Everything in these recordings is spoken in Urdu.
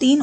3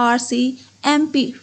RCMP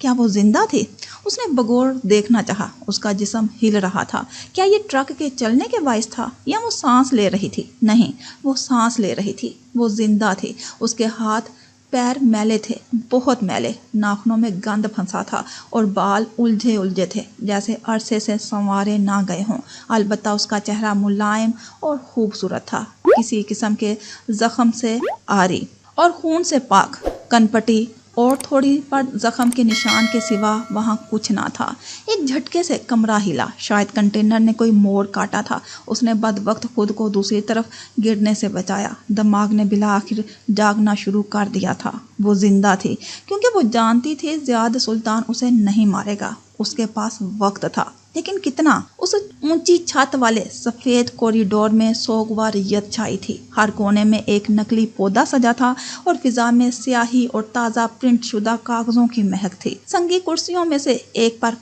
کیا وہ زندہ تھی؟ اس نے بغور دیکھنا چاہا۔ اس کا جسم ہل رہا تھا۔ کیا یہ ٹرک کے چلنے کے باعث تھا یا وہ سانس لے رہی تھی؟ نہیں، وہ سانس لے رہی تھی، وہ زندہ تھی۔ اس کے ہاتھ پیر میلے تھے، بہت میلے، ناخنوں میں گند پھنسا تھا اور بال الجھے تھے جیسے عرصے سے سنوارے نہ گئے ہوں۔ البتہ اس کا چہرہ ملائم اور خوبصورت تھا، کسی قسم کے زخم سے عاری اور خون سے پاک۔ کنپٹی اور تھوڑی پر زخم کے نشان کے سوا وہاں کچھ نہ تھا۔ ایک جھٹکے سے کمرہ ہلا، شاید کنٹینر نے کوئی موڑ کاٹا تھا۔ اس نے بدوقت خود کو دوسری طرف گرنے سے بچایا۔ دماغ نے بالآخر جاگنا شروع کر دیا تھا۔ وہ زندہ تھی کیونکہ وہ جانتی تھی زیاد سلطان اسے نہیں مارے گا۔ اس کے پاس وقت تھا، لیکن کتنا؟ اس اونچی چھت والے سفید کوریڈور میں سوگواریت چھائی تھی۔ ہر کونے میں ایک نقلی پودا سجا تھا اور فضا میں سیاہی اور تازہ پرنٹ شدہ کاغذوں کی مہک تھی۔ سنگی کرسیوں میں سے ایک پر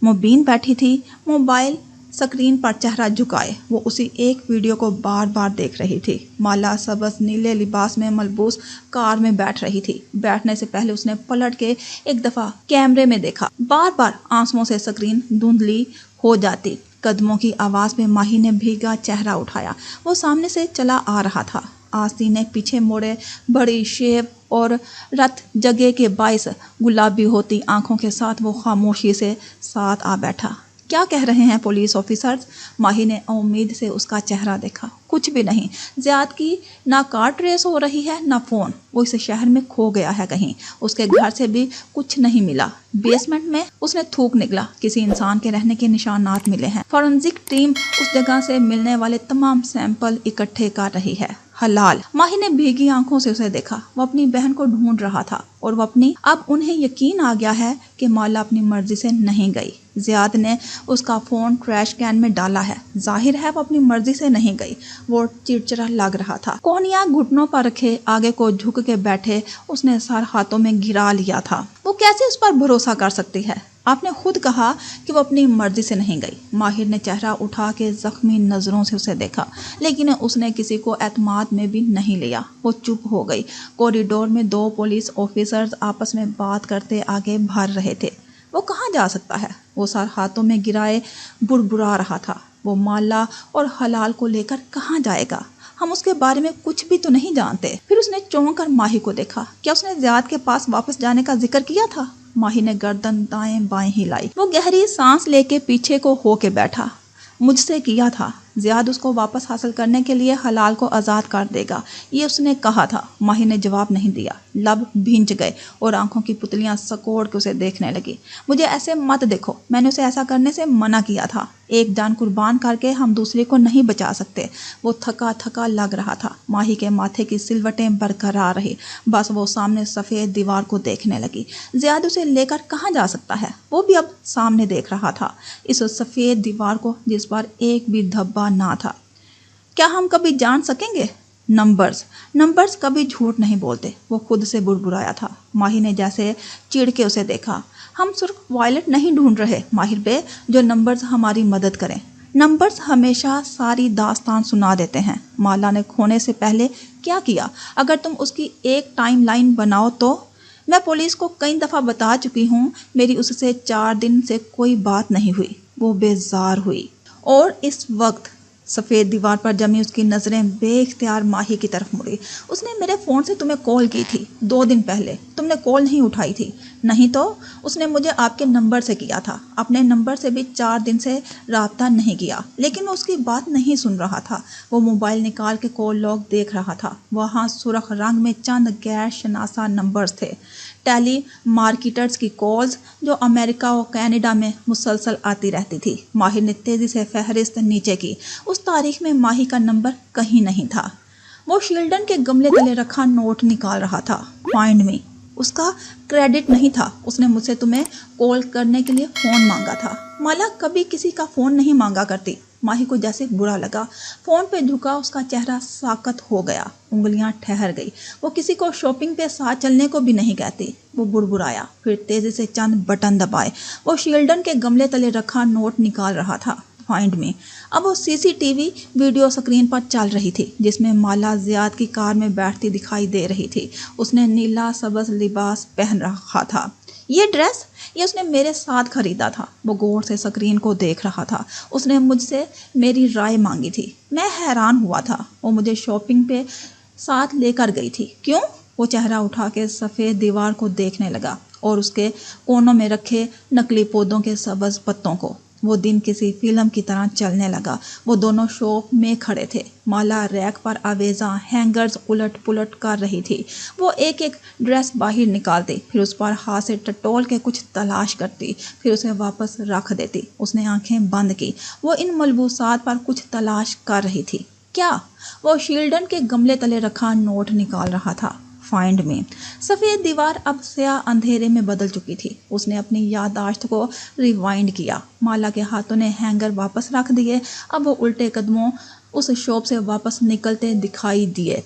مبین بیٹھی تھی، موبائل سکرین پر چہرہ جھکائے۔ وہ اسی ایک ویڈیو کو بار بار دیکھ رہی تھی۔ مالا سبز نیلے لباس میں ملبوس کار میں بیٹھ رہی تھی۔ بیٹھنے سے پہلے اس نے پلٹ کے ایک دفعہ کیمرے میں دیکھا۔ بار بار آنسوؤں سے سکرین دھندلی ہو جاتی۔ قدموں کی آواز میں ماہی نے بھیگا چہرہ اٹھایا۔ وہ سامنے سے چلا آ رہا تھا۔ آستین نے پیچھے موڑے، بڑی شیب اور رت جگہ کے باعث گلابی ہوتی آنکھوں کے ساتھ وہ خاموشی سے ساتھ آ بیٹھا۔ کیا کہہ رہے ہیں پولیس آفیسرز؟ ماہی نے امید سے اس کا چہرہ دیکھا۔ کچھ بھی نہیں۔ زیاد کی نہ کار ٹریس ہو رہی ہے نہ فون۔ وہ اس شہر میں کھو گیا ہے کہیں۔ اس کے گھر سے بھی کچھ نہیں ملا۔ بیسمنٹ میں اس نے تھوک نکلا، کسی انسان کے رہنے کے نشانات ملے ہیں۔ فورنزک ٹیم اس جگہ سے ملنے والے تمام سیمپل اکٹھے کر رہی ہے۔ حلال۔ ماہی نے بھیگی آنکھوں سے اسے دیکھا۔ وہ اپنی بہن کو ڈھونڈ رہا تھا اور وہ اب انہیں یقین آ گیا ہے کہ مالا اپنی مرضی سے نہیں گئی۔ زیاد نے اس کا فون ٹریش کین میں ڈالا ہے۔ ظاہر ہے وہ اپنی مرضی سے نہیں گئی۔ وہ چڑچڑا لگ رہا تھا۔ کونیاں گھٹنوں پر رکھے آگے کو جھک کے بیٹھے، اس نے سر ہاتھوں میں گرا لیا تھا۔ وہ کیسے اس پر بھروسہ کر سکتی ہے؟ آپ نے خود کہا کہ وہ اپنی مرضی سے نہیں گئی۔ ماہر نے چہرہ اٹھا کے زخمی نظروں سے اسے دیکھا، لیکن اس نے کسی کو اعتماد میں بھی نہیں لیا۔ وہ چپ ہو گئی۔ کوریڈور میں دو پولیس آفیسرز آپس میں بات کرتے آگے بڑھ رہے تھے۔ وہ کہاں جا سکتا ہے؟ وہ سر ہاتھوں میں گرائے بڑبڑا رہا تھا۔ وہ مالا اور حلال کو لے کر کہاں جائے گا؟ ہم اس کے بارے میں کچھ بھی تو نہیں جانتے۔ پھر اس نے چونک کر ماہی کو دیکھا۔ کیا اس نے زیاد کے پاس واپس جانے کا ذکر کیا تھا؟ ماہی نے گردن دائیں بائیں ہلائی۔ وہ گہری سانس لے کے پیچھے کو ہو کے بیٹھا۔ مجھ سے کیا تھا۔ زیاد اس کو واپس حاصل کرنے کے لیے حلال کو آزاد کر دے گا، یہ اس نے کہا تھا۔ ماہی نے جواب نہیں دیا۔ لب بھینچ گئے اور آنکھوں کی پتلیاں سکوڑ کے اسے دیکھنے لگی۔ مجھے ایسے مت دیکھو، میں نے اسے ایسا کرنے سے منع کیا تھا۔ ایک جان قربان کر کے ہم دوسرے کو نہیں بچا سکتے۔ وہ تھکا تھکا لگ رہا تھا۔ ماہی کے ماتھے کی سلوٹیں برقرار رہی، بس وہ سامنے سفید دیوار کو دیکھنے لگی۔ زیاد اسے لے کر کہاں جا سکتا ہے؟ وہ بھی اب سامنے دیکھ رہا تھا، اس سفید دیوار کو جس پر ایک بھی دھبا نہ تھا۔ کیا ہم کبھی جان سکیں گے؟ نمبرز کبھی جھوٹ نہیں بولتے، وہ خود سے بڑبڑایا تھا۔ ماہی نے جیسے چڑ کے اسے دیکھا۔ ہم صرف وائلٹ نہیں ڈھونڈ رہے ماہر بے، جو نمبرز ہماری مدد کریں۔ نمبرز ہمیشہ ساری داستان سنا دیتے ہیں۔ مالا نے کھونے سے پہلے کیا کیا؟ اگر تم اس کی ایک ٹائم لائن بناؤ تو؟ میں پولیس کو کئی دفعہ بتا چکی ہوں، میری اس سے 4 دن سے کوئی بات نہیں ہوئی۔ وہ بیزار ہوئی اور اس وقت سفید دیوار پر جمی اس کی نظریں بے اختیار ماہی کی طرف مڑی۔ اس نے میرے فون سے تمہیں کال کی تھی 2 دن پہلے، تم نے کال نہیں اٹھائی تھی۔ نہیں تو اس نے مجھے آپ کے نمبر سے کیا تھا۔ اپنے نمبر سے بھی 4 دن سے رابطہ نہیں کیا، لیکن میں اس کی بات نہیں سن رہا تھا۔ وہ موبائل نکال کے کال لاگ دیکھ رہا تھا۔ وہاں سرخ رنگ میں چند غیر شناسا نمبرز تھے، ٹیلی مارکیٹرز کی کالز جو امریکہ اور کینیڈا میں مسلسل آتی رہتی تھی۔ ماہر نے تیزی سے فہرست نیچے کی۔ اس تاریخ میں ماہی کا نمبر کہیں نہیں تھا۔ وہ شیلڈن کے گملے تلے رکھا نوٹ نکال رہا تھا۔ فائنڈ می، اس کا کریڈٹ نہیں تھا۔ اس نے مجھ سے تمہیں کال کرنے کے لیے فون مانگا تھا۔ مالا کبھی کسی کا فون نہیں مانگا کرتی۔ ماہی کو جیسے برا لگا۔ فون پہ جھکا اس کا چہرہ ساکت ہو گیا، انگلیاں ٹھہر گئی۔ وہ کسی کو شاپنگ پہ ساتھ چلنے کو بھی نہیں کہتی۔ وہ بڑبڑایا، پھر تیزی سے چند بٹن دبائے۔ وہ شیلڈن کے گملے تلے رکھا نوٹ نکال رہا تھا۔ فائنڈ می اب وہ CCTV ویڈیو سکرین پر چل رہی تھی، جس میں مالا زیاد کی کار میں بیٹھتی دکھائی دے رہی تھی۔ اس نے نیلا سبز لباس پہن رکھا تھا۔ یہ ڈریس یہ اس نے میرے ساتھ خریدا تھا۔ وہ غور سے سکرین کو دیکھ رہا تھا۔ اس نے مجھ سے میری رائے مانگی تھی۔ میں حیران ہوا تھا۔ وہ مجھے شاپنگ پہ ساتھ لے کر گئی تھی۔ کیوں؟ وہ چہرہ اٹھا کے سفید دیوار کو دیکھنے لگا اور اس کے کونوں میں رکھے نقلی پودوں کے سبز پتوں کو۔ وہ دن کسی فلم کی طرح چلنے لگا۔ وہ دونوں شاپ میں کھڑے تھے۔ مالا ریک پر آویزاں ہینگرز الٹ پلٹ کر رہی تھی۔ وہ ایک ایک ڈریس باہر نکالتی، پھر اس پر ہاتھ سے ٹٹول کے کچھ تلاش کرتی، پھر اسے واپس رکھ دیتی۔ اس نے آنکھیں بند کی۔ وہ ان ملبوسات پر کچھ تلاش کر رہی تھی۔ کیا؟ وہ شیلڈن کے گملے تلے رکھا نوٹ نکال رہا تھا۔ Find me. سفید دیوار اب سیاہ اندھیرے میں بدل چکی تھی۔ اس نے اپنی یادداشت کو ریوائنڈ کیا۔ مالا کے ہاتھوں نے ہینگر واپس رکھ دیے۔ اب وہ الٹے قدموں اس شاپ سے واپس نکلتے دکھائی دیے۔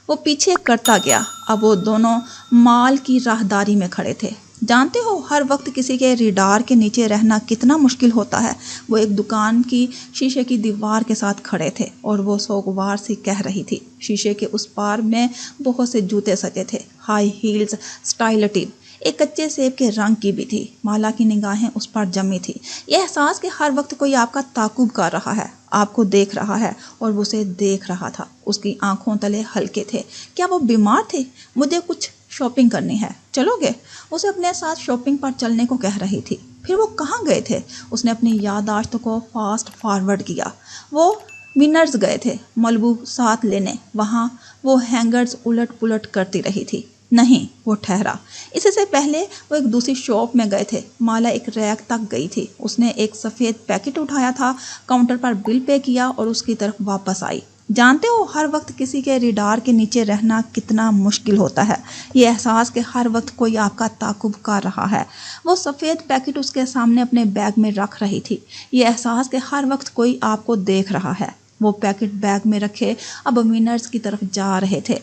وہ پیچھے کرتا گیا۔ اب وہ دونوں مال کی راہداری میں کھڑے تھے۔ جانتے ہو ہر وقت کسی کے ریڈار کے نیچے رہنا کتنا مشکل ہوتا ہے۔ وہ ایک دکان کی شیشے کی دیوار کے ساتھ کھڑے تھے اور وہ سوگوار سی کہہ رہی تھی۔ شیشے کے اس پار میں بہت سے جوتے سجے تھے، ہائی ہیلز، سٹائلٹی، ایک کچے سیب کے رنگ کی بھی تھی۔ مالا کی نگاہیں اس پر جمی تھی۔ یہ احساس کہ ہر وقت کوئی آپ کا تعاقب کر رہا ہے، آپ کو دیکھ رہا ہے اور وہ اسے دیکھ رہا تھا۔ اس کی آنکھوں تلے ہلکے تھے۔ کیا وہ بیمار تھے؟ مجھے کچھ شاپنگ کرنی ہے، چلو گے؟ اسے اپنے ساتھ شاپنگ پر چلنے کو کہہ رہی تھی۔ پھر وہ کہاں گئے تھے؟ اس نے اپنی یادداشت کو فاسٹ فارورڈ کیا۔ وہ ونرز گئے تھے ملبوسات لینے۔ وہاں وہ ہینگرز الٹ پلٹ کرتی رہی تھی۔ نہیں، وہ ٹھہرا۔ اس سے پہلے وہ ایک دوسری شاپ میں گئے تھے۔ مالا ایک ریک تک گئی تھی۔ اس نے ایک سفید پیکٹ اٹھایا تھا، کاؤنٹر پر بل پے کیا اور اس کی طرف واپس آئی۔ جانتے ہو ہر وقت کسی کے ریڈار کے نیچے رہنا کتنا مشکل ہوتا ہے۔ یہ احساس کہ ہر وقت کوئی آپ کا تعاقب کر رہا ہے۔ وہ سفید پیکٹ اس کے سامنے اپنے بیگ میں رکھ رہی تھی۔ یہ احساس کہ ہر وقت کوئی آپ کو دیکھ رہا ہے۔ وہ پیکٹ بیگ میں رکھے اب ونرز کی طرف جا رہے تھے۔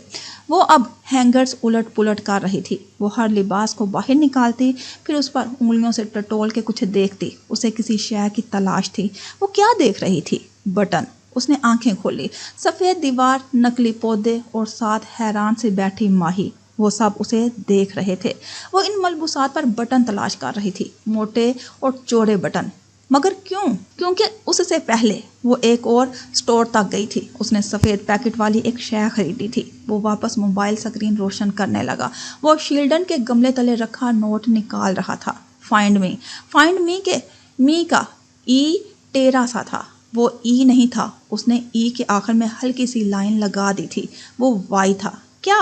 وہ اب ہینگرز الٹ پلٹ کر رہی تھی۔ وہ ہر لباس کو باہر نکالتی، پھر اس پر انگلیوں سے ٹٹول کے کچھ دیکھتی۔ اسے کسی شے کی تلاش تھی۔ وہ کیا دیکھ رہی تھی؟ بٹن۔ اس نے آنکھیں کھولی۔ سفید دیوار، نقلی پودے اور ساتھ حیران سے بیٹھی ماہی، وہ سب اسے دیکھ رہے تھے۔ وہ ان ملبوسات پر بٹن تلاش کر رہی تھی، موٹے اور چوڑے بٹن۔ مگر کیوں؟ کیونکہ اس سے پہلے وہ ایک اور سٹور تک گئی تھی۔ اس نے سفید پیکٹ والی ایک شے خریدی تھی۔ وہ واپس موبائل سکرین روشن کرنے لگا۔ وہ شیلڈن کے گملے تلے رکھا نوٹ نکال رہا تھا۔ Find me. فائنڈ می کے می کا ای ٹیڑھا سا تھا۔ وہ ای نہیں تھا۔ اس نے ای کے آخر میں ہلکی سی لائن لگا دی تھی۔ وہ وائی تھا۔ کیا؟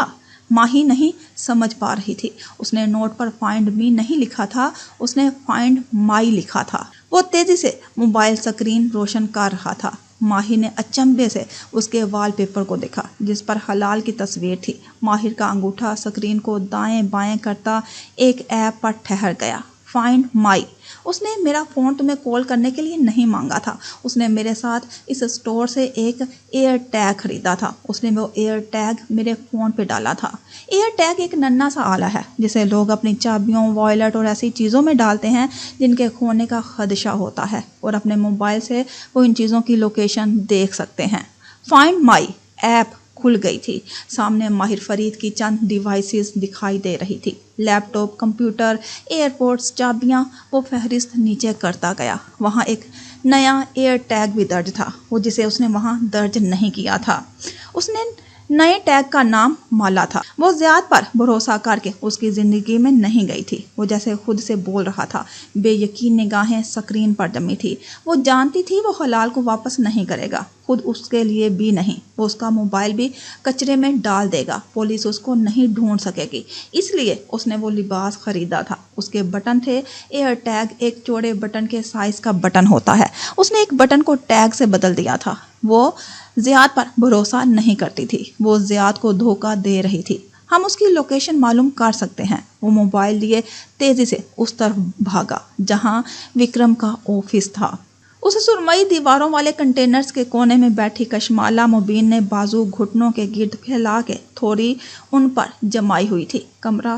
ماہی نہیں سمجھ پا رہی تھی۔ اس نے نوٹ پر فائنڈ می نہیں لکھا تھا، اس نے فائنڈ مائی لکھا تھا۔ وہ تیزی سے موبائل سکرین روشن کر رہا تھا۔ ماہر نے اچنبھے سے اس کے وال پیپر کو دیکھا جس پر حلال کی تصویر تھی۔ ماہر کا انگوٹھا سکرین کو دائیں بائیں کرتا ایک ایپ پر ٹھہر گیا۔ فائنڈ مائی۔ اس نے میرا فون تمہیں کال کرنے کے لیے نہیں مانگا تھا۔ اس نے میرے ساتھ اس سٹور سے ایک ایئر ٹیگ خریدا تھا۔ اس نے وہ ایئر ٹیگ میرے فون پہ ڈالا تھا۔ ایئر ٹیگ ایک ننھا سا آلہ ہے جسے لوگ اپنی چابیوں، وائلٹ اور ایسی چیزوں میں ڈالتے ہیں جن کے کھونے کا خدشہ ہوتا ہے، اور اپنے موبائل سے وہ ان چیزوں کی لوکیشن دیکھ سکتے ہیں۔ فائنڈ مائی ایپ کھل گئی تھی۔ سامنے ماہر فرید کی چند ڈیوائسز دکھائی دے رہی تھی، لیپ ٹاپ، کمپیوٹر، ایئرپورٹس، چابیاں۔ وہ فہرست نیچے کرتا گیا۔ وہاں ایک نیا ایئر ٹیگ بھی درج تھا، وہ جسے اس نے وہاں درج نہیں کیا تھا۔ اس نے نئے ٹیگ کا نام مالا تھا۔ وہ زیاد پر بھروسہ کر کے اس کی زندگی میں نہیں گئی تھی۔ وہ جیسے خود سے بول رہا تھا۔ بے یقین نگاہیں سکرین پر جمی تھی۔ وہ جانتی تھی وہ حلال کو واپس نہیں کرے گا، خود اس کے لیے بھی نہیں۔ وہ اس کا موبائل بھی کچرے میں ڈال دے گا، پولیس اس کو نہیں ڈھونڈ سکے گی۔ اس لیے اس نے وہ لباس خریدا تھا۔ اس کے بٹن تھے۔ ایئر ٹیگ ایک چوڑے بٹن کے سائز کا بٹن ہوتا ہے۔ اس نے ایک بٹن کو ٹیگ سے بدل دیا تھا۔ وہ زیاد پر بھروسہ نہیں کرتی تھی۔ وہ زیاد کو دھوکہ دے رہی تھی۔ ہم اس کی لوکیشن معلوم کر سکتے ہیں۔ وہ موبائل لیے تیزی سے اس طرف بھاگا جہاں وکرم کا آفس تھا۔ اس سرمئی دیواروں والے کنٹینرز کے کونے میں بیٹھی کشمالا مبین نے بازو گھٹنوں کے گرد پھیلا کے تھوڑی ان پر جمائی ہوئی تھی۔ کمرہ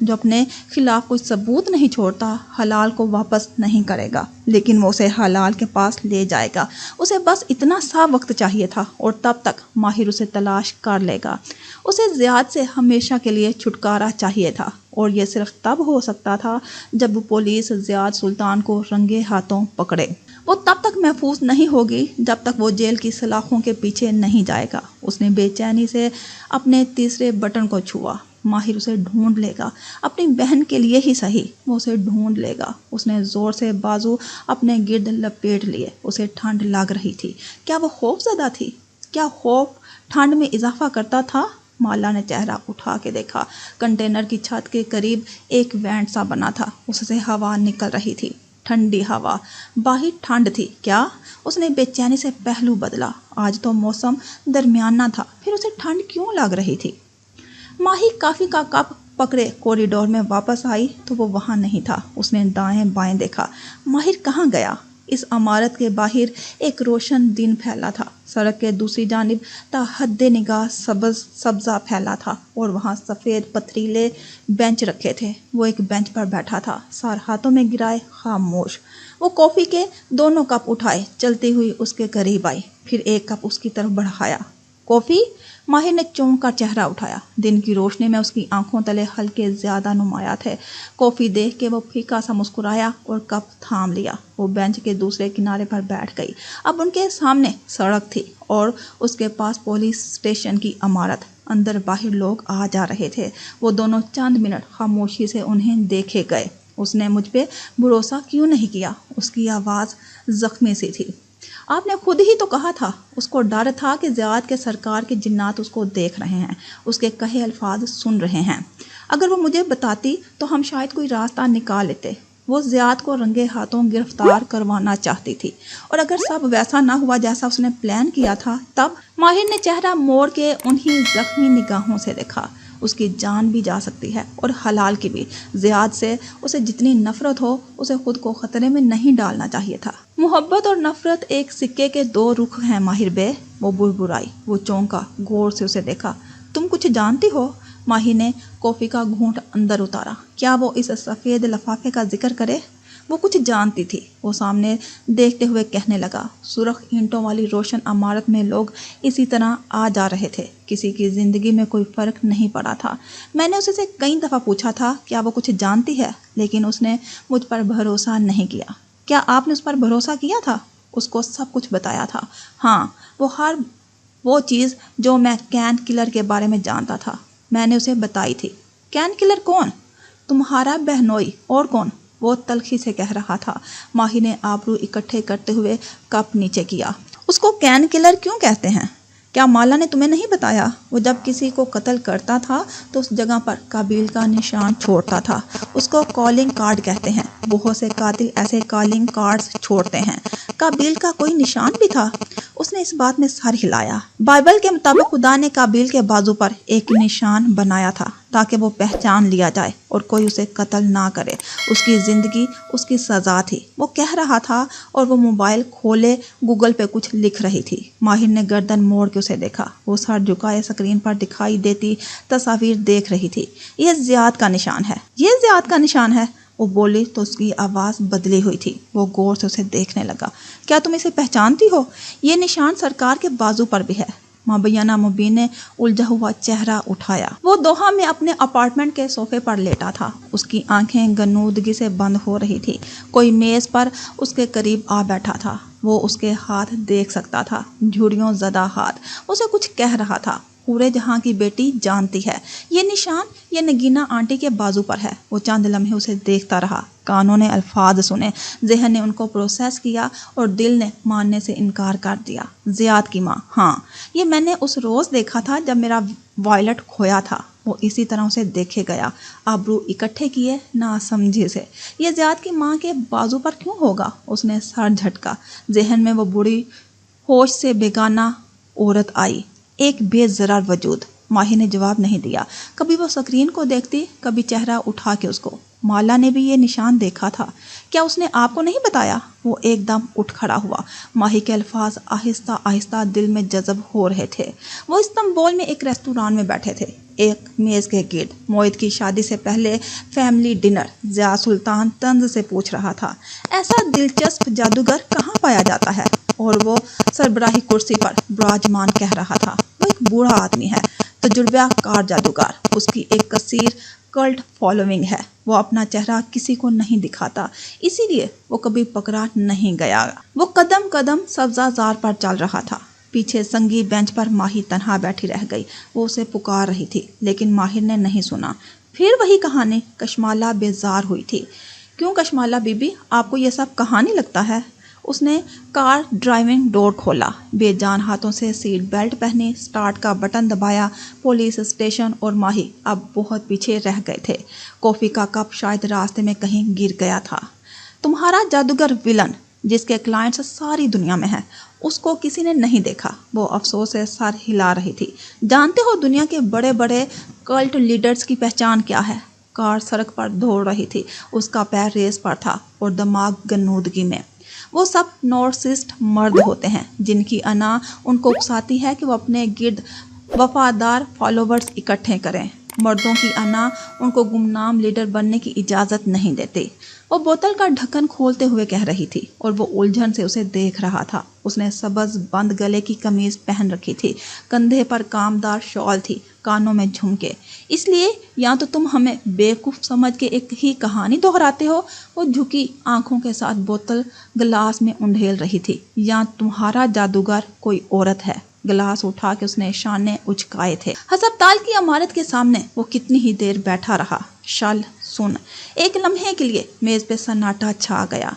جو اپنے خلاف کوئی ثبوت نہیں چھوڑتا حلال کو واپس نہیں کرے گا، لیکن وہ اسے حلال کے پاس لے جائے گا۔ اسے بس اتنا سا وقت چاہیے تھا اور تب تک ماہر اسے تلاش کر لے گا۔ اسے زیاد سے ہمیشہ کے لیے چھٹکارا چاہیے تھا، اور یہ صرف تب ہو سکتا تھا جب پولیس زیاد سلطان کو رنگے ہاتھوں پکڑے۔ وہ تب تک محفوظ نہیں ہوگی جب تک وہ جیل کی سلاخوں کے پیچھے نہیں جائے گا۔ اس نے بے چینی سے اپنے تیسرے بٹن کو چھوا۔ ماہر اسے ڈھونڈ لے گا، اپنی بہن کے لیے ہی صحیح، وہ اسے ڈھونڈ لے گا۔ اس نے زور سے بازو اپنے گرد لپیٹ لیے۔ اسے ٹھنڈ لگ رہی تھی۔ کیا وہ خوف زدہ تھی؟ کیا خوف ٹھنڈ میں اضافہ کرتا تھا؟ مالا نے چہرہ اٹھا کے دیکھا۔ کنٹینر کی چھت کے قریب ایک وینٹ سا بنا تھا، اس سے ہوا نکل رہی تھی، ٹھنڈی ہوا۔ باہر ٹھنڈ تھی کیا؟ اس نے بے چینی سے پہلو بدلا۔ آج تو موسم درمیانہ تھا، پھر اسے ٹھنڈ کیوں لگ رہی تھی؟ ماہی کافی کا کپ پکڑے کوریڈور میں واپس آئی تو وہ وہاں نہیں تھا۔ اس نے دائیں بائیں دیکھا۔ ماہر کہاں گیا؟ اس عمارت کے باہر ایک روشن دن پھیلا تھا۔ سڑک کے دوسری جانب تا حد نگاہ سبزہ پھیلا تھا، اور وہاں سفید پتھریلے بینچ رکھے تھے۔ وہ ایک بینچ پر بیٹھا تھا، سر ہاتھوں میں گرائے، خاموش۔ وہ کافی کے دونوں کپ اٹھائے، چلتی ہوئی اس کے قریب آئی، پھر ایک کپ اس کی طرف بڑھایا۔ کافی؟ ماہر نے چونک کر چہرہ اٹھایا۔ دن کی روشنی میں اس کی آنکھوں تلے ہلکے زیادہ نمایاں تھے۔ کافی دیکھ کے وہ پھیکا سا مسکرایا اور کپ تھام لیا۔ وہ بینچ کے دوسرے کنارے پر بیٹھ گئی۔ اب ان کے سامنے سڑک تھی اور اس کے پاس پولیس اسٹیشن کی عمارت۔ اندر باہر لوگ آ جا رہے تھے۔ وہ دونوں چند منٹ خاموشی سے انہیں دیکھے گئے۔ اس نے مجھ پہ بھروسہ کیوں نہیں کیا؟ اس کی آواز زخمی سی تھی۔ آپ نے خود ہی تو کہا تھا۔ اس کو ڈر تھا کہ زیاد کے سرکار کے جنات اس کو دیکھ رہے ہیں، اس کے کہے الفاظ سن رہے ہیں۔ اگر وہ مجھے بتاتی تو ہم شاید کوئی راستہ نکال لیتے۔ وہ زیاد کو رنگے ہاتھوں گرفتار کروانا چاہتی تھی، اور اگر سب ویسا نہ ہوا جیسا اس نے پلان کیا تھا تب؟ ماہر نے چہرہ موڑ کے انہی زخمی نگاہوں سے دیکھا۔ اس کی جان بھی جا سکتی ہے اور حلال کی بھی۔ زیاد سے اسے جتنی نفرت ہو، اسے خود کو خطرے میں نہیں ڈالنا چاہیے تھا۔ محبت اور نفرت ایک سکے کے دو رخ ہیں ماہر بے، وہ بربرائی۔ وہ چونکا، غور سے اسے دیکھا۔ تم کچھ جانتی ہو؟ ماہر نے کافی کا گھونٹ اندر اتارا۔ کیا وہ اس سفید لفافے کا ذکر کرے؟ وہ کچھ جانتی تھی۔ وہ سامنے دیکھتے ہوئے کہنے لگا، سرخ اینٹوں والی روشن عمارت میں لوگ اسی طرح آ جا رہے تھے، کسی کی زندگی میں کوئی فرق نہیں پڑا تھا۔ میں نے اسے کئی دفعہ پوچھا تھا کیا وہ کچھ جانتی ہے، لیکن اس نے مجھ پر بھروسہ نہیں کیا۔ کیا آپ نے اس پر بھروسہ کیا تھا؟ اس کو سب کچھ بتایا تھا۔ ہاں، وہ چیز جو میں کین کلر کے بارے میں جانتا تھا، میں نے اسے بتائی تھی۔ کین کلر کون؟ تمہارا بہنوئی۔ اور کون؟ وہ تلخی سے کہہ رہا تھا۔ ماہی نے آبرو اکٹھے کرتے ہوئے کپ نیچے کیا۔ اس کو کین کلر کیوں کہتے ہیں؟ کیا مالا نے تمہیں نہیں بتایا؟ وہ جب کسی کو قتل کرتا تھا تو اس جگہ پر قابیل کا نشان چھوڑتا تھا۔ اس کو کالنگ کارڈ کہتے ہیں۔ بہت سے قاتل ایسے کالنگ کارڈز چھوڑتے ہیں۔ قابیل کا کوئی نشان بھی تھا؟ اس نے اس بات میں سر ہلایا۔ بائبل کے مطابق خدا نے قابیل کے بازو پر ایک نشان بنایا تھا تاکہ وہ پہچان لیا جائے اور کوئی اسے قتل نہ کرے۔ اس کی زندگی اس کی سزا تھی، وہ کہہ رہا تھا، اور وہ موبائل کھولے گوگل پہ کچھ لکھ رہی تھی۔ ماہر نے گردن موڑ کے اسے دیکھا۔ وہ سر جھکائے اسکرین پر دکھائی دیتی تصاویر دیکھ رہی تھی۔ یہ زیاد کا نشان ہے، یہ زیاد کا نشان ہے۔ وہ بولی تو اس کی آواز بدلی ہوئی تھی۔ وہ غور سے اسے دیکھنے لگا۔ کیا تم اسے پہچانتی ہو؟ یہ نشان سرکار کے بازو پر بھی ہے۔ مابینہ مبین نے الجھا ہوا چہرہ اٹھایا۔ وہ دوحہ میں اپنے اپارٹمنٹ کے صوفے پر لیٹا تھا۔ اس کی آنکھیں غنودگی سے بند ہو رہی تھی۔ کوئی میز پر اس کے قریب آ بیٹھا تھا۔ وہ اس کے ہاتھ دیکھ سکتا تھا، جھریوں زدہ ہاتھ۔ اسے کچھ کہہ رہا تھا۔ پورے جہاں کی بیٹی جانتی ہے، یہ نشان یہ نگینا آنٹی کے بازو پر ہے۔ وہ چند لمحے اسے دیکھتا رہا۔ کانوں نے الفاظ سنے، ذہن نے ان کو پروسیس کیا، اور دل نے ماننے سے انکار کر دیا۔ زیاد کی ماں، ہاں، یہ میں نے اس روز دیکھا تھا جب میرا وائلٹ کھویا تھا۔ وہ اسی طرح اسے دیکھے گیا، آبرو اکٹھے کیے، نہ سمجھے سے۔ یہ زیاد کی ماں کے بازو پر کیوں ہوگا؟ اس نے سر جھٹکا۔ ذہن میں وہ بڑی ہوش سے بیگانہ عورت آئی، ایک بے ضرر وجود۔ ماہی نے جواب نہیں دیا۔ کبھی وہ اسکرین کو دیکھتی، کبھی چہرہ اٹھا کے اس کو۔ مالا نے بھی یہ نشان دیکھا تھا، کیا اس نے آپ کو نہیں بتایا؟ وہ ایک دم اٹھ کھڑا ہوا۔ ماہی کے الفاظ آہستہ آہستہ دل میں جذب ہو رہے تھے۔ وہ استنبول میں ایک ریستوران میں بیٹھے تھے۔ ایک میز کے گرد موعد کی شادی سے پہلے فیملی ڈنر ضیاء سلطان طنز سے پوچھ رہا تھا۔ ایسا دلچسپ جادوگر کہاں پایا جاتا ہے؟ اور وہ سربراہی کرسی پر براجمان کہہ رہا تھا۔ وہ ایک بوڑھا آدمی ہے، تجربہ کار جادوگر، اس کی ایک کثیر کلٹ فالوئنگ ہے۔ وہ اپنا چہرہ کسی کو نہیں دکھاتا، اسی لیے وہ کبھی پکڑا نہیں گیا۔ وہ قدم قدم سبزہ زار پر چل رہا تھا۔ پیچھے سنگی بینچ پر ماہی تنہا بیٹھی رہ گئی۔ وہ اسے پکار رہی تھی لیکن ماہر نے نہیں سنا۔ پھر وہی کہانی۔ کشمالہ بیزار ہوئی تھی۔ کیوں کشمالہ بی بی، آپ کو یہ سب کہانی لگتا ہے؟ اس نے کار ڈرائیونگ ڈور کھولا، بے جان ہاتھوں سے سیٹ بیلٹ پہنی، سٹارٹ کا بٹن دبایا۔ پولیس اسٹیشن اور ماہی اب بہت پیچھے رہ گئے تھے۔ کافی کا کپ شاید راستے میں کہیں گر گیا تھا۔ تمہارا جادوگر ولن جس کے کلائنٹس ساری دنیا میں ہیں، اس کو کسی نے نہیں دیکھا۔ وہ افسوس سے سر ہلا رہی تھی۔ جانتے ہو دنیا کے بڑے بڑے کلٹ لیڈرز کی پہچان کیا ہے؟ کار سڑک پر دوڑ رہی تھی، اس کا پیر ریس پر تھا اور دماغ گنودگی میں۔ وہ سب نارسسٹ مرد ہوتے ہیں جن کی انا ان کو اکساتی ہے کہ وہ اپنے گرد وفادار فالوورز اکٹھے کریں۔ مردوں کی انا ان کو گمنام لیڈر بننے کی اجازت نہیں دیتی۔ وہ بوتل کا ڈھکن کھولتے ہوئے کہہ رہی تھی اور وہ الجھن سے اسے دیکھ رہا تھا۔ اس نے سبز بند گلے کی قمیض پہن رکھی تھی، کندھے پر کامدار شال تھی، کانوں میں جھمکے۔ اس لیے یا تو تم ہمیں بیوقوف سمجھ کے ایک ہی کہانی دہراتے ہو، وہ جھکی آنکھوں کے ساتھ بوتل گلاس میں انڈھیل رہی تھی، یا تمہارا جادوگر کوئی عورت ہے۔ گلاس اٹھا کے اس نے شانے اچکائے تھے۔ ہسپتال کی عمارت کے سامنے وہ کتنی ہی دیر بیٹھا رہا۔ شل سن۔ ایک لمحے کے لیے میز پہ سناٹا چھا گیا۔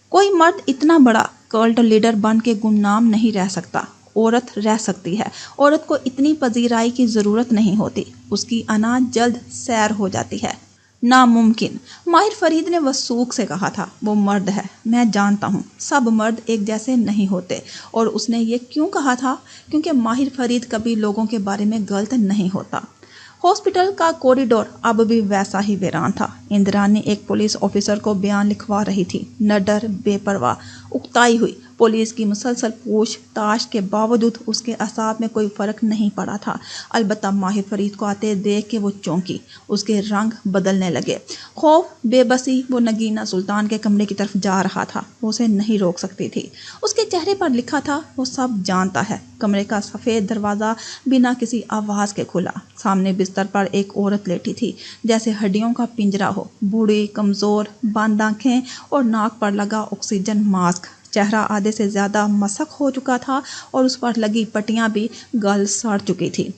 کوئی مرد اتنا بڑا کلٹ لیڈر بن کے گمنام نہیں رہ سکتا۔ عورت رہ سکتی ہے۔ عورت کو اتنی پذیرائی کی ضرورت نہیں ہوتی۔ اس کی انا جلد سیر ہو جاتی ہے۔ ناممکن، ماہر فرید نے وثوق سے کہا تھا۔ وہ مرد ہے، میں جانتا ہوں، سب مرد ایک جیسے نہیں ہوتے۔ اور اس نے یہ کیوں کہا تھا؟ کیونکہ ماہر فرید کبھی لوگوں کے بارے میں غلط نہیں ہوتا۔ ہاسپٹل کا کوریڈور اب بھی ویسا ہی ویران تھا۔ اندرانی ایک پولیس آفیسر کو بیان لکھوا رہی تھی، نڈر، بے پرواہ، اکتائی ہوئی۔ پولیس کی مسلسل پوچھ تاچھ کے باوجود اس کے اعصاب میں کوئی فرق نہیں پڑا تھا۔ البتہ ماہر فرید کو آتے دیکھ کے وہ چونکی، اس کے رنگ بدلنے لگے۔ خوف، بے بسی، وہ نگینہ سلطان کے کمرے کی طرف جا رہا تھا۔ وہ اسے نہیں روک سکتی تھی۔ اس کے چہرے پر لکھا تھا، وہ سب جانتا ہے۔ کمرے کا سفید دروازہ بنا کسی آواز کے کھلا۔ سامنے بستر پر ایک عورت لیٹی تھی، جیسے ہڈیوں کا پنجرا ہو، بوڑھی، کمزور، بند آنکھیں اور ناک پر لگا آکسیجن ماسک۔ چہرہ آدھے سے زیادہ مسخ ہو چکا تھا اور اس پر لگی پٹیاں بھی گل سڑ چکی تھی۔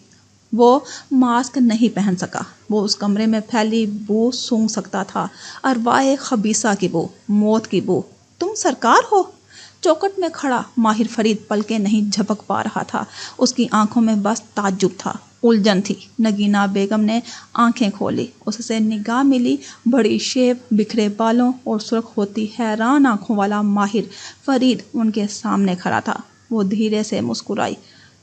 وہ ماسک نہیں پہن سکا۔ وہ اس کمرے میں پھیلی بو سونگھ سکتا تھا، ارواح خبیثہ کی بو، موت کی بو۔ تم سرکار ہو؟ چوکٹ میں کھڑا ماہر فرید پلکیں نہیں جھپک پا رہا تھا۔ اس کی آنکھوں میں بس تعجب تھا، الجھن تھی۔ نگینہ بیگم نے آنکھیں کھولی، اس سے نگاہ ملی۔ بڑی شیب، بکھرے بالوں اور سرخ ہوتی حیران آنکھوں والا ماہر فرید ان کے سامنے کھڑا تھا۔ وہ دھیرے سے مسکرائی،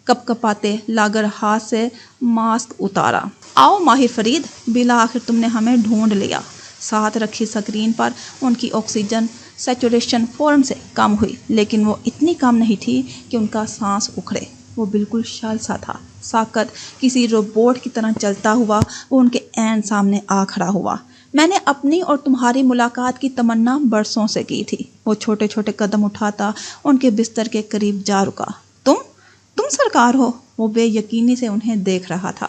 کپ کپاتے لاگر ہاتھ سے ماسک اتارا۔ آؤ ماہر فرید، بالآخر تم نے ہمیں ڈھونڈ لیا۔ ساتھ رکھی سکرین پر ان کی آکسیجن سیچوریشن فوراً سے کم ہوئی، لیکن وہ اتنی کم نہیں تھی کہ ان کا سانس اکھڑے۔ وہ بالکل شل سا تھا، ساکت، کسی روبوٹ کی طرح چلتا ہوا۔ وہ ان کے عین سامنے آ کھڑا ہوا۔ میں نے اپنی اور تمہاری ملاقات کی تمنا برسوں سے کی تھی۔ وہ چھوٹے چھوٹے قدم اٹھاتا ان کے بستر کے قریب جا رکا۔ تم سرکار ہو؟ وہ بے یقینی سے انہیں دیکھ رہا تھا۔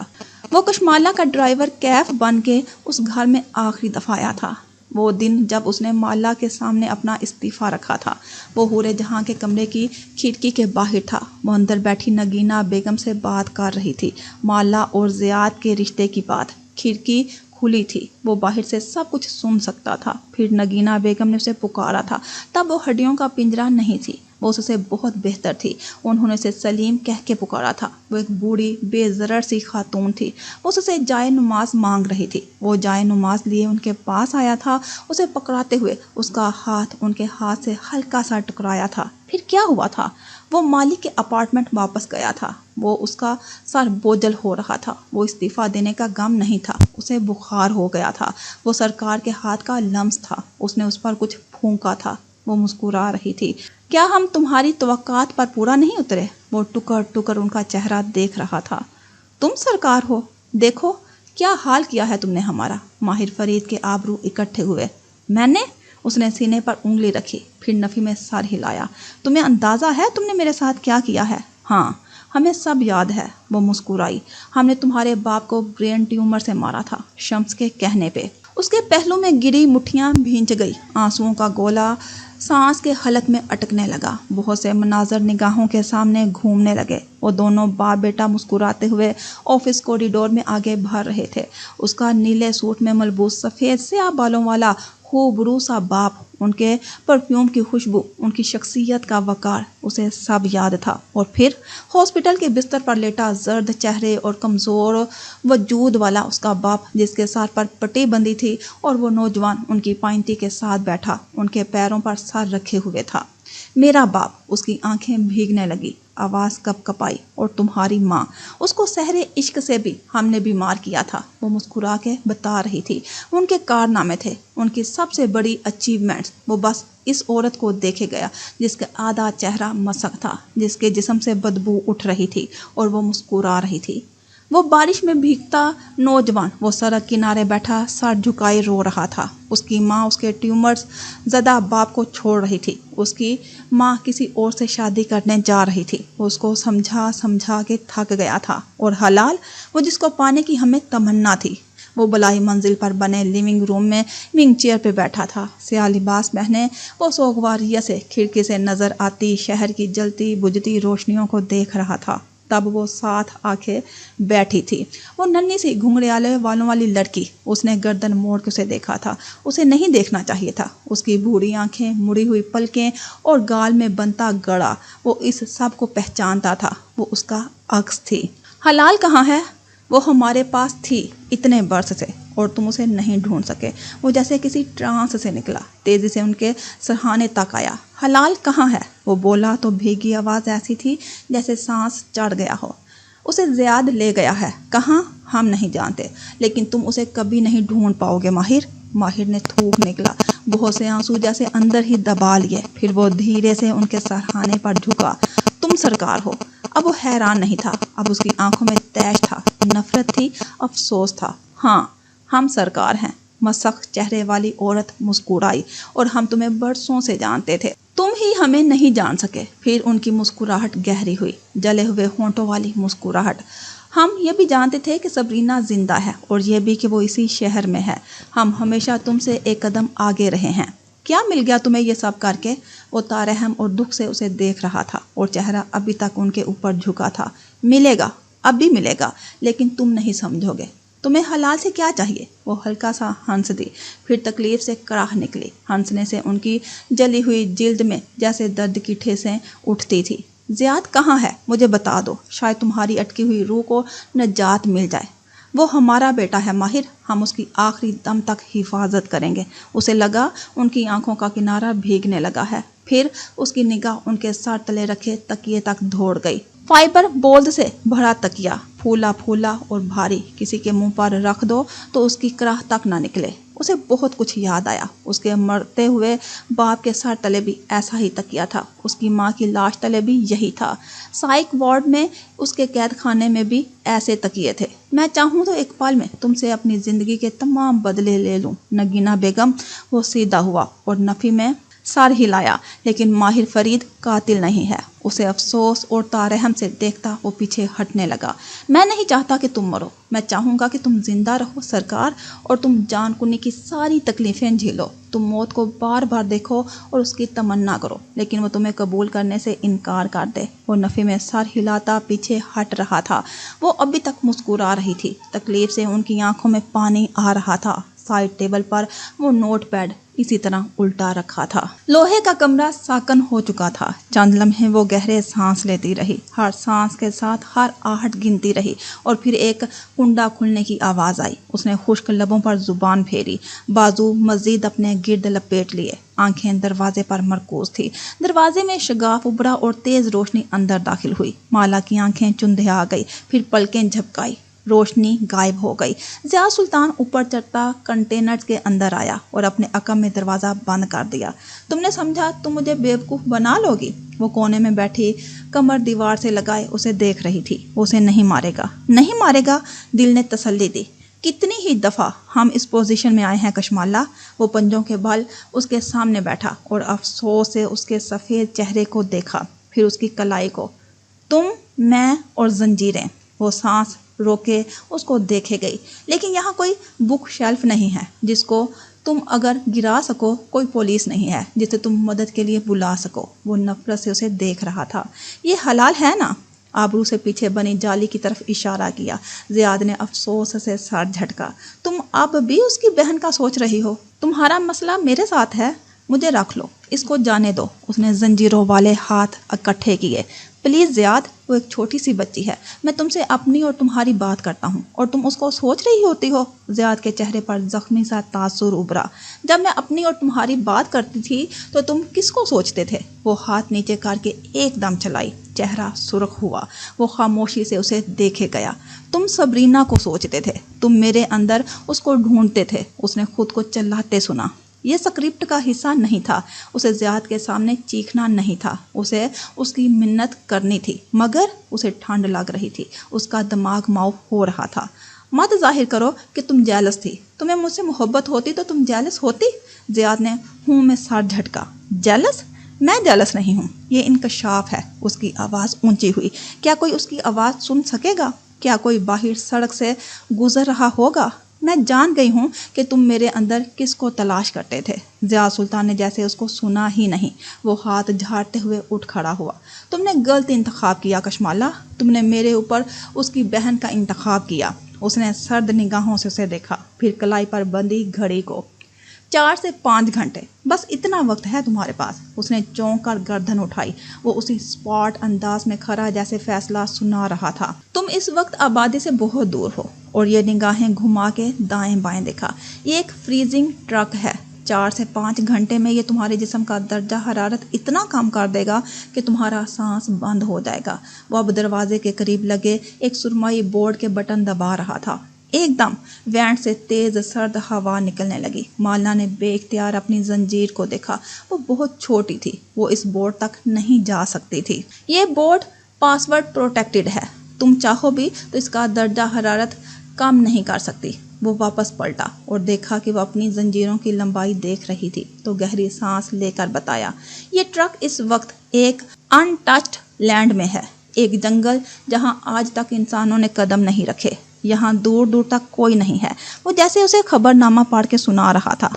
وہ کشمالہ کا ڈرائیور کیف بن کے اس گھر میں آخری دفعہ آیا تھا۔ وہ دن جب اس نے مالا کے سامنے اپنا استعفیٰ رکھا تھا۔ وہ حورِ جہاں کے کمرے کی کھڑکی کے باہر تھا۔ وہ اندر بیٹھی نگینہ بیگم سے بات کر رہی تھی، مالا اور زیاد کے رشتے کی بات۔ کھڑکی کھلی تھی، وہ باہر سے سب کچھ سن سکتا تھا۔ پھر نگینہ بیگم نے اسے پکارا تھا، تب وہ ہڈیوں کا پنجرا نہیں تھی، وہ اس سے بہت بہتر تھی۔ انہوں نے اسے سلیم کہہ کے پکارا تھا۔ وہ ایک بوڑھی بے ضرر سی خاتون تھی۔ وہ اس سے جائے نماز مانگ رہی تھی۔ وہ جائے نماز لیے ان کے پاس آیا تھا، اسے پکڑاتے ہوئے اس کا ہاتھ ان کے ہاتھ سے ہلکا سا ٹکرایا تھا۔ پھر کیا ہوا تھا؟ وہ مالک کے اپارٹمنٹ واپس گیا تھا۔ وہ اس کا سر بوجھل ہو رہا تھا۔ وہ استعفیٰ دینے کا غم نہیں تھا، اسے بخار ہو گیا تھا۔ وہ سرکار کے ہاتھ کا لمس تھا، اس نے اس پر کچھ پھونکا تھا۔ وہ مسکرا رہی تھی۔ کیا ہم تمہاری توقعات پر پورا نہیں اترے؟ وہ ٹکر ٹکر ان کا چہرہ دیکھ رہا تھا۔ تم سرکار ہو؟ دیکھو کیا حال کیا ہے تم نے ہمارا۔ ماہر فرید کے آبرو اکٹھے ہوئے۔ میں نے؟ اس نے سینے پر انگلی رکھی، پھر نفی میں سر ہلایا۔ تمہیں اندازہ ہے تم نے میرے ساتھ کیا کیا ہے؟ ہاں ہمیں سب یاد ہے، وہ مسکرائی۔ ہم نے تمہارے باپ کو برین ٹیومر سے مارا تھا، شمس کے کہنے پہ۔ اس کے پہلو میں گری مٹھیاں بھیج گئی، آنسوؤں کا گولا سانس کے حلق میں اٹکنے لگا۔ بہت سے مناظر نگاہوں کے سامنے گھومنے لگے۔ وہ دونوں باپ بیٹا مسکراتے ہوئے آفس کوریڈور میں آگے بڑھ رہے تھے۔ اس کا نیلے سوٹ میں ملبوس سفید سیاہ بالوں والا خوبرو سا باپ، ان کے پرفیوم کی خوشبو، ان کی شخصیت کا وقار، اسے سب یاد تھا۔ اور پھر ہاسپٹل کے بستر پر لیٹا زرد چہرے اور کمزور وجود والا اس کا باپ، جس کے سر پر پٹی بندھی تھی، اور وہ نوجوان ان کی پائنتی کے ساتھ بیٹھا، ان کے پیروں پر سر رکھے ہوئے تھا۔ میرا باپ، اس کی آنکھیں بھیگنے لگی، آواز کپ کپائی، اور تمہاری ماں، اس کو سحر عشق سے بھی ہم نے بیمار کیا تھا، وہ مسکرا کے بتا رہی تھی۔ ان کے کارنامے تھے، ان کی سب سے بڑی اچیومنٹس۔ وہ بس اس عورت کو دیکھے گیا جس کا آدھا چہرہ مسخ تھا، جس کے جسم سے بدبو اٹھ رہی تھی، اور وہ مسکرا رہی تھی۔ وہ بارش میں بھیگتا نوجوان، وہ سڑک کنارے بیٹھا سر جھکائے رو رہا تھا۔ اس کی ماں اس کے ٹیومرز زدہ باپ کو چھوڑ رہی تھی۔ اس کی ماں کسی اور سے شادی کرنے جا رہی تھی۔ وہ اس کو سمجھا سمجھا کے تھک گیا تھا۔ اور حلال، وہ جس کو پانے کی ہمیں تمنا تھی، وہ بلائی منزل پر بنے لیونگ روم میں ونگ چیئر پہ بیٹھا تھا، سیاہ لباس پہنے۔ وہ سوگواریہ سے کھڑکی سے نظر آتی شہر کی جلتی بجھتی روشنیوں کو دیکھ رہا تھا۔ تب وہ ساتھ آ کے بیٹھی تھی، وہ ننھی سی گھنگریالے والوں والی لڑکی۔ اس نے گردن موڑ کے اسے دیکھا تھا۔ اسے نہیں دیکھنا چاہیے تھا۔ اس کی بوڑھی آنکھیں، مڑی ہوئی پلکیں اور گال میں بنتا گڑا، وہ اس سب کو پہچانتا تھا۔ وہ اس کا عکس تھی۔ حلال کہاں ہے؟ وہ ہمارے پاس تھی اتنے برس سے، اور تم اسے نہیں ڈھونڈ سکے۔ وہ جیسے کسی ٹرانس سے نکلا، تیزی سے ان کے سرہانے تک آیا۔ حلال کہاں ہے؟ وہ بولا تو بھیگی آواز ایسی تھی جیسے سانس چڑھ گیا ہو۔ اسے زیاد لے گیا ہے۔ کہاں؟ ہم نہیں جانتے، لیکن تم اسے کبھی نہیں ڈھونڈ پاؤ گے ماہر۔ ماہر نے تھوک نکلا، بہت سے آنسو جیسے اندر ہی دبا لیے، پھر وہ دھیرے سے ان کے سرہانے پر جھکا۔ تم سرکار ہو۔ اب وہ حیران نہیں تھا، اب اس کی آنکھوں میں تیش تھا، نفرت تھی، افسوس تھا۔ ہاں ہم سرکار ہیں، مسخ چہرے والی عورت مسکرائی، اور ہم تمہیں برسوں سے جانتے تھے، تم ہی ہمیں نہیں جان سکے۔ پھر ان کی مسکراہٹ گہری ہوئی، جلے ہوئے ہونٹوں والی مسکراہٹ۔ ہم یہ بھی جانتے تھے کہ سبرینا زندہ ہے، اور یہ بھی کہ وہ اسی شہر میں ہے۔ ہم ہمیشہ تم سے ایک قدم آگے رہے ہیں۔ کیا مل گیا تمہیں یہ سب کر کے؟ وہ تارحم اور دکھ سے اسے دیکھ رہا تھا، اور چہرہ ابھی تک ان کے اوپر جھکا تھا۔ ملے گا، اب بھی ملے گا، لیکن تم نہیں سمجھو گے۔ تمہیں حلال سے کیا چاہیے؟ وہ ہلکا سا ہنس دی، پھر تکلیف سے کراہ نکلی۔ ہنسنے سے ان کی جلی ہوئی جلد میں جیسے درد کی ٹھیسیں اٹھتی تھی۔ زیاد کہاں ہے؟ مجھے بتا دو، شاید تمہاری اٹکی ہوئی روح کو نجات مل جائے۔ وہ ہمارا بیٹا ہے ماہر، ہم اس کی آخری دم تک حفاظت کریں گے۔ اسے لگا ان کی آنکھوں کا کنارہ بھیگنے لگا ہے، پھر اس کی نگاہ ان کے سر تلے رکھے تکیے تک دوڑ گئی۔ فائبر بولز سے بھرا تکیا، پھولا پھولا اور بھاری، کسی کے منہ پر رکھ دو تو اس کی کراہ تک نہ نکلے۔ اسے بہت کچھ یاد آیا۔ اس کے مرتے ہوئے باپ کے سر تلے بھی ایسا ہی تکیا تھا، اس کی ماں کی لاش تلے بھی یہی تھا، سائیک وارڈ میں اس کے قید خانے میں بھی ایسے تکیے تھے۔ میں چاہوں تو ایک پل میں تم سے اپنی زندگی کے تمام بدلے لے لوں نگینہ بیگم۔ وہ سیدھا ہوا اور نفی میں سر ہلایا، لیکن ماہر فرید قاتل نہیں ہے۔ اسے افسوس اور تارحم سے دیکھتا وہ پیچھے ہٹنے لگا۔ میں نہیں چاہتا کہ تم مرو، میں چاہوں گا کہ تم زندہ رہو سرکار، اور تم جان کنی کی ساری تکلیفیں جھیلو۔ تم موت کو بار بار دیکھو اور اس کی تمنا کرو، لیکن وہ تمہیں قبول کرنے سے انکار کر دے۔ وہ نفی میں سر ہلاتا پیچھے ہٹ رہا تھا۔ وہ ابھی تک مسکرا رہی تھی، تکلیف سے ان کی آنکھوں میں پانی آ رہا تھا۔ سائڈ ٹیبل پر وہ نوٹ پیڈ اسی طرح الٹا رکھا تھا۔ لوہے کا کمرہ ساکن ہو چکا تھا۔ چند لمحے وہ گہرے سانس لیتی رہی، ہر سانس کے ساتھ ہر آہٹ گنتی رہی، اور پھر ایک کنڈا کھلنے کی آواز آئی۔ اس نے خشک لبوں پر زبان پھیری، بازو مزید اپنے گرد لپیٹ لیے، آنکھیں دروازے پر مرکوز تھی۔ دروازے میں شگاف ابھرا اور تیز روشنی اندر داخل ہوئی۔ مالا کی آنکھیں چندھیا گئی، پھر پلکیں جھپکائی، روشنی غائب ہو گئی۔ ضیاء سلطان اوپر چڑھتا کنٹینر کے اندر آیا اور اپنے عقب میں دروازہ بند کر دیا۔ تم نے سمجھا تم مجھے بیوقوف بنا لوگی؟ وہ کونے میں بیٹھی کمر دیوار سے لگائے اسے دیکھ رہی تھی. وہ اسے نہیں مارے گا، نہیں مارے گا، دل نے تسلی دی. کتنی ہی دفعہ ہم اس پوزیشن میں آئے ہیں کشمالہ. وہ پنجوں کے بل اس کے سامنے بیٹھا اور افسوس سے اس کے سفید چہرے کو دیکھا، پھر اس کی کلائی کو. تم، میں اور زنجیریں. وہ سانس روکے اس کو دیکھے گئی. لیکن یہاں کوئی بک شیلف نہیں ہے جس کو تم اگر گرا سکو، کوئی پولیس نہیں ہے جسے تم مدد کے لیے بلا سکو. وہ نفرت سے اسے دیکھ رہا تھا. یہ حلال ہے نا؟ آبرو سے پیچھے بنی جالی کی طرف اشارہ کیا. زیاد نے افسوس سے سر جھٹکا. تم اب بھی اس کی بہن کا سوچ رہی ہو؟ تمہارا مسئلہ میرے ساتھ ہے، مجھے رکھ لو، اس کو جانے دو. اس نے زنجیروں والے ہاتھ اکٹھے کیے. پلیز زیاد، وہ ایک چھوٹی سی بچی ہے. میں تم سے اپنی اور تمہاری بات کرتا ہوں اور تم اس کو سوچ رہی ہوتی ہو. زیاد کے چہرے پر زخمی سا تاثر ابھرا. جب میں اپنی اور تمہاری بات کرتی تھی تو تم کس کو سوچتے تھے؟ وہ ہاتھ نیچے کر کے ایک دم چلائی. چہرہ سرخ ہوا. وہ خاموشی سے اسے دیکھے گیا. تم سبرینا کو سوچتے تھے، تم میرے اندر اس کو ڈھونڈتے تھے. اس نے خود کو چلاتے سنا. یہ اسکرپٹ کا حصہ نہیں تھا. اسے زیاد کے سامنے چیخنا نہیں تھا. اسے اس کی منت کرنی تھی، مگر اسے ٹھنڈ لگ رہی تھی. اس کا دماغ معاف ہو رہا تھا. مت ظاہر کرو کہ تم جیلس تھی. تمہیں مجھ سے محبت ہوتی تو تم جیلس ہوتی. زیاد نے ہوں میں سر جھٹکا. جیلس؟ میں جیلس نہیں ہوں. یہ انکشاف ہے. اس کی آواز اونچی ہوئی. کیا کوئی اس کی آواز سن سکے گا؟ کیا کوئی باہر سڑک سے گزر رہا ہوگا؟ میں جان گئی ہوں کہ تم میرے اندر کس کو تلاش کرتے تھے. ضیاء سلطان نے جیسے اس کو سنا ہی نہیں. وہ ہاتھ جھاڑتے ہوئے اٹھ کھڑا ہوا. تم نے غلط انتخاب کیا کشمالہ. تم نے میرے اوپر اس کی بہن کا انتخاب کیا. اس نے سرد نگاہوں سے اسے دیکھا، پھر کلائی پر بندھی گھڑی کو. 4 سے 5 گھنٹے، بس اتنا وقت ہے تمہارے پاس. اس نے چونک کر گردن اٹھائی. وہ اسی اسپاٹ انداز میں کھڑا جیسے فیصلہ سنا رہا تھا. تم اس وقت آبادی سے بہت دور ہو. اور یہ نگاہیں گھما کے دائیں بائیں دیکھا. یہ ایک فریزنگ ٹرک ہے. 4 سے 5 گھنٹے میں یہ تمہارے جسم کا درجہ حرارت اتنا کم کر دے گا کہ تمہارا سانس بند ہو جائے گا. وہ اب دروازے کے قریب لگے ایک سرمائی بورڈ کے بٹن دبا رہا تھا. ایک دم وینٹ سے تیز سرد ہوا نکلنے لگی. مالنا نے بے اختیار اپنی زنجیر کو دیکھا. وہ بہت چھوٹی تھی. وہ اس بورڈ تک نہیں جا سکتی تھی. یہ بورڈ پاس ورڈ پروٹیکٹڈ ہے. تم چاہو بھی تو اس کا درجہ حرارت کم نہیں کر سکتی. وہ واپس پلٹا اور دیکھا کہ وہ اپنی زنجیروں کی لمبائی دیکھ رہی تھی تو گہری سانس لے کر بتایا. یہ ٹرک اس وقت ایک ان ٹچڈ لینڈ میں ہے. ایک جنگل جہاں آج تک انسانوں نے قدم نہیں رکھے. یہاں دور دور تک کوئی نہیں ہے. وہ جیسے اسے خبر نامہ پڑھ کے سنا رہا تھا.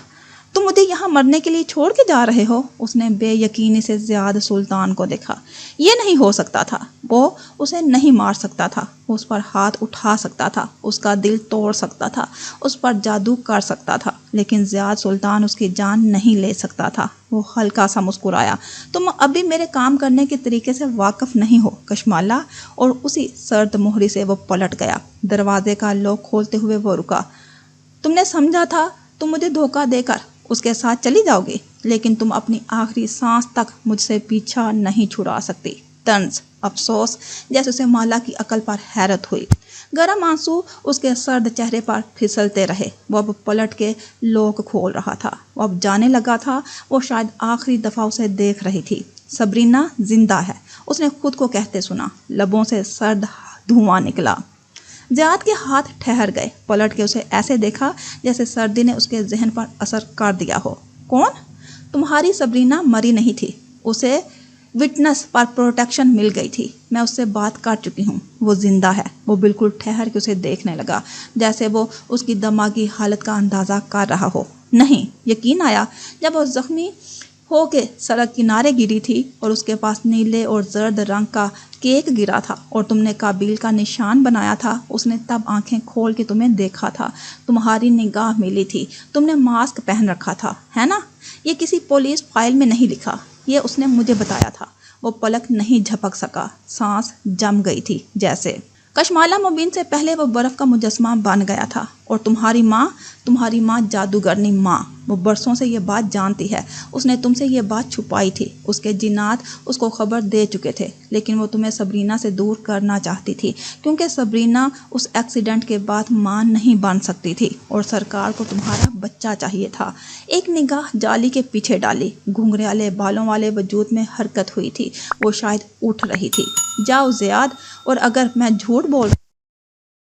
تم مجھے یہاں مرنے کے لیے چھوڑ کے جا رہے ہو؟ اس نے بے یقینی سے زیاد سلطان کو دیکھا. یہ نہیں ہو سکتا تھا. وہ اسے نہیں مار سکتا تھا. اس پر ہاتھ اٹھا سکتا تھا. اس کا دل توڑ سکتا تھا. اس پر جادو کر سکتا تھا. لیکن زیاد سلطان اس کی جان نہیں لے سکتا تھا. وہ ہلکا سا مسکرایا. تم ابھی میرے کام کرنے کے طریقے سے واقف نہیں ہو کشمالہ. اور اسی سرد مہری سے وہ پلٹ گیا. دروازے کا لوک کھولتے ہوئے وہ رکا. تم نے سمجھا تھا تم مجھے دھوکہ دے کر اس کے ساتھ چلی جاؤ گی، لیکن تم اپنی آخری سانس تک مجھ سے پیچھا نہیں چھڑا سکتی. طنز، افسوس، جیسے اسے مالا کی عقل پر حیرت ہوئی. گرم آنسو اس کے سرد چہرے پر پھسلتے رہے. وہ اب پلٹ کے لوک کھول رہا تھا. وہ اب جانے لگا تھا. وہ شاید آخری دفعہ اسے دیکھ رہی تھی. سبرینا زندہ ہے، اس نے خود کو کہتے سنا. لبوں سے سرد دھواں نکلا. زیاد کے ہاتھ ٹھہر گئے. پلٹ کے اسے ایسے دیکھا جیسے سردی نے اس کے ذہن پر اثر کر دیا ہو. کون؟ تمہاری سبرینا مری نہیں تھی. اسے وٹنس پر پروٹیکشن مل گئی تھی. میں اس سے بات کر چکی ہوں. وہ زندہ ہے. وہ بالکل ٹھہر کے اسے دیکھنے لگا جیسے وہ اس کی دماغی حالت کا اندازہ کر رہا ہو. نہیں، یقین آیا جب وہ زخمی ہو کے سڑک کنارے گری تھی اور اس کے پاس نیلے اور زرد رنگ کا کیک گرا تھا اور تم نے قابیل کا نشان بنایا تھا. اس نے تب آنکھیں کھول کے تمہیں دیکھا تھا. تمہاری نگاہ ملی تھی. تم نے ماسک پہن رکھا تھا، ہے نا؟ یہ کسی پولیس فائل میں نہیں لکھا. یہ اس نے مجھے بتایا تھا. وہ پلک نہیں جھپک سکا. سانس جم گئی تھی جیسے. کشمالہ مبین سے پہلے وہ برف کا مجسمہ بن گیا تھا. اور تمہاری ماں جادوگرنی ماں، وہ برسوں سے یہ بات جانتی ہے، اس نے تم سے یہ بات چھپائی تھی، اس کے جنات اس کو خبر دے چکے تھے، لیکن وہ تمہیں سبرینا سے دور کرنا چاہتی تھی، کیونکہ سبرینا اس ایکسیڈنٹ کے بعد ماں نہیں بن سکتی تھی اور سرکار کو تمہارا بچہ چاہیے تھا۔ ایک نگاہ جالی کے پیچھے ڈالی، گھنگریالے بالوں والے وجود میں حرکت ہوئی تھی، وہ شاید اٹھ رہی تھی۔ جاؤ زیاد، اور اگر میں جھوٹ بول